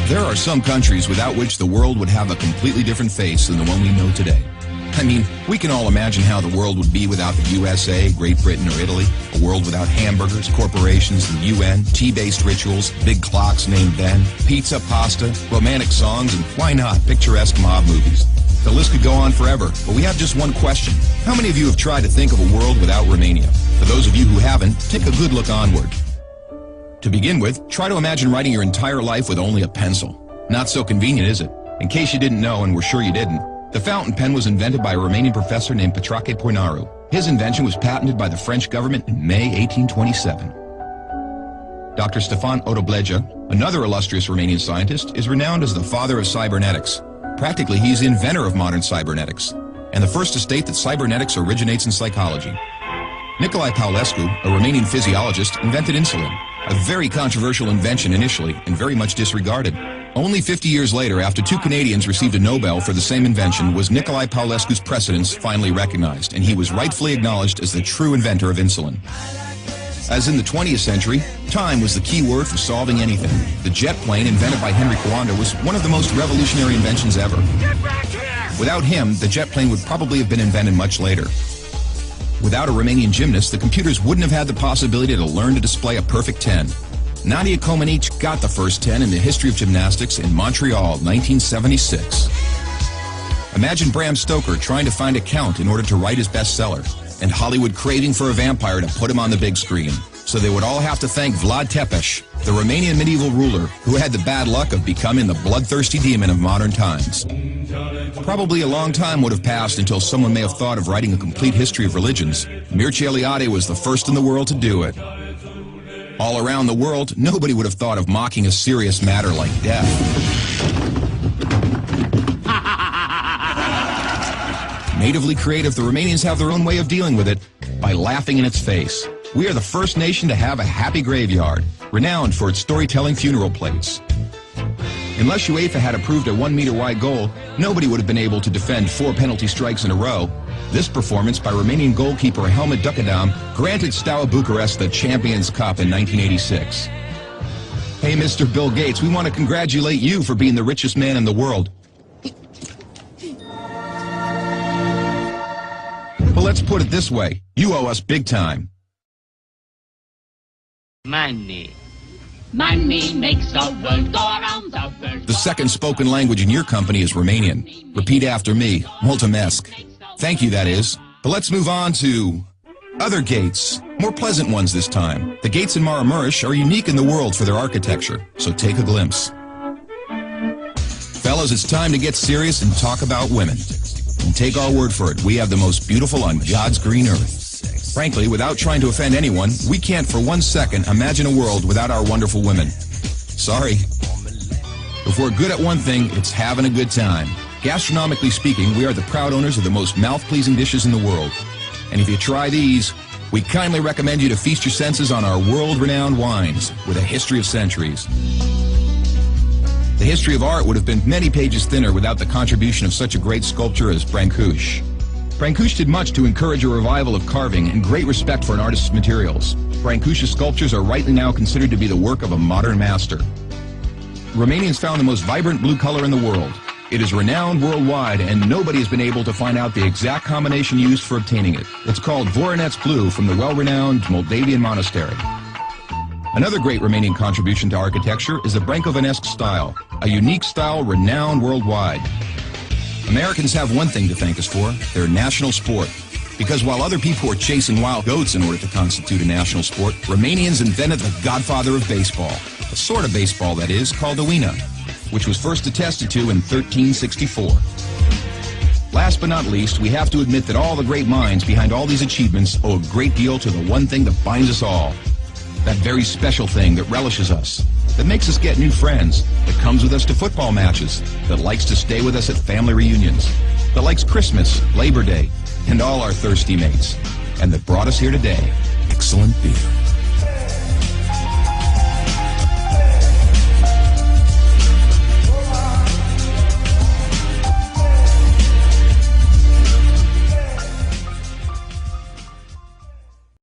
There are some countries without which the world would have a completely different face than the one we know today. I mean, we can all imagine how the world would be without the USA, Great Britain, or Italy. A world without hamburgers, corporations, the UN, tea-based rituals, big clocks named Ben, pizza, pasta, romantic songs, and why not, picturesque mob movies. The list could go on forever, but we have just one question. How many of you have tried to think of a world without Romania? For those of you who haven't, take a good look onward. To begin with, try to imagine writing your entire life with only a pencil. Not so convenient, is it? In case you didn't know, and we're sure you didn't, the fountain pen was invented by a Romanian professor named Petrache Poinaru. His invention was patented by the French government in May 1827. Dr. Stefan Odobleja, another illustrious Romanian scientist, is renowned as the father of cybernetics. Practically, he's the inventor of modern cybernetics, and the first to state that cybernetics originates in psychology. Nicolae Paulescu, a Romanian physiologist, invented insulin, a very controversial invention initially and very much disregarded. Only 50 years later, after two Canadians received a Nobel for the same invention, was Nicolae Paulescu's precedence finally recognized, and he was rightfully acknowledged as the true inventor of insulin. As in the 20th century, time was the key word for solving anything. The jet plane, invented by Henry Coanda, was one of the most revolutionary inventions ever. Without him, the jet plane would probably have been invented much later. Without a Romanian gymnast, the computers wouldn't have had the possibility to learn to display a perfect 10. Nadia Comaneci got the first 10 in the history of gymnastics in Montreal, 1976. Imagine Bram Stoker trying to find a count in order to write his bestseller, and Hollywood craving for a vampire to put him on the big screen. So they would all have to thank Vlad Tepes, the Romanian medieval ruler who had the bad luck of becoming the bloodthirsty demon of modern times. Probably a long time would have passed until someone may have thought of writing a complete history of religions. Mircea Eliade was the first in the world to do it. All around the world, nobody would have thought of mocking a serious matter like death. Natively creative, the Romanians have their own way of dealing with it, by laughing in its face. We are the first nation to have a happy graveyard, renowned for its storytelling funeral plates. Unless UEFA had approved a 1-meter-wide goal, nobody would have been able to defend 4 penalty strikes in a row. This performance by Romanian goalkeeper Helmut Ducadam granted Steaua Bucharest the Champions Cup in 1986. Hey, Mr. Bill Gates, we want to congratulate you for being the richest man in the world. But let's put it this way, you owe us big time. Money. Money makes the world go around the world. The second spoken language in your company is Romanian. Repeat after me, Mulțumesc. Thank you, that is. But let's move on to other gates, more pleasant ones this time. The gates in Maramureș are unique in the world for their architecture, so take a glimpse. Fellas, it's time to get serious and talk about women. And take our word for it, we have the most beautiful on God's green earth. Frankly, without trying to offend anyone, we can't for 1 second imagine a world without our wonderful women. Sorry. If we're good at one thing, it's having a good time. Gastronomically speaking, we are the proud owners of the most mouth-pleasing dishes in the world. And if you try these, we kindly recommend you to feast your senses on our world-renowned wines with a history of centuries. The history of art would have been many pages thinner without the contribution of such a great sculptor as Brancusi. Brancusi did much to encourage a revival of carving and great respect for an artist's materials. Brancusi's sculptures are rightly now considered to be the work of a modern master. Romanians found the most vibrant blue color in the world. It is renowned worldwide, and nobody has been able to find out the exact combination used for obtaining it. It's called Voronezh blue from the well-renowned Moldavian monastery. Another great Romanian contribution to architecture is the Brancovanesque style, a unique style renowned worldwide. Americans have one thing to thank us for, their national sport. Because while other people were chasing wild goats in order to constitute a national sport, Romanians invented the godfather of baseball. A sort of baseball, that is, called the Wina, which was first attested to in 1364. Last but not least, we have to admit that all the great minds behind all these achievements owe a great deal to the one thing that binds us all. That very special thing that relishes us, that makes us get new friends, that comes with us to football matches, that likes to stay with us at family reunions, that likes Christmas, Labor Day, and all our thirsty mates, and that brought us here today. Excellent beer.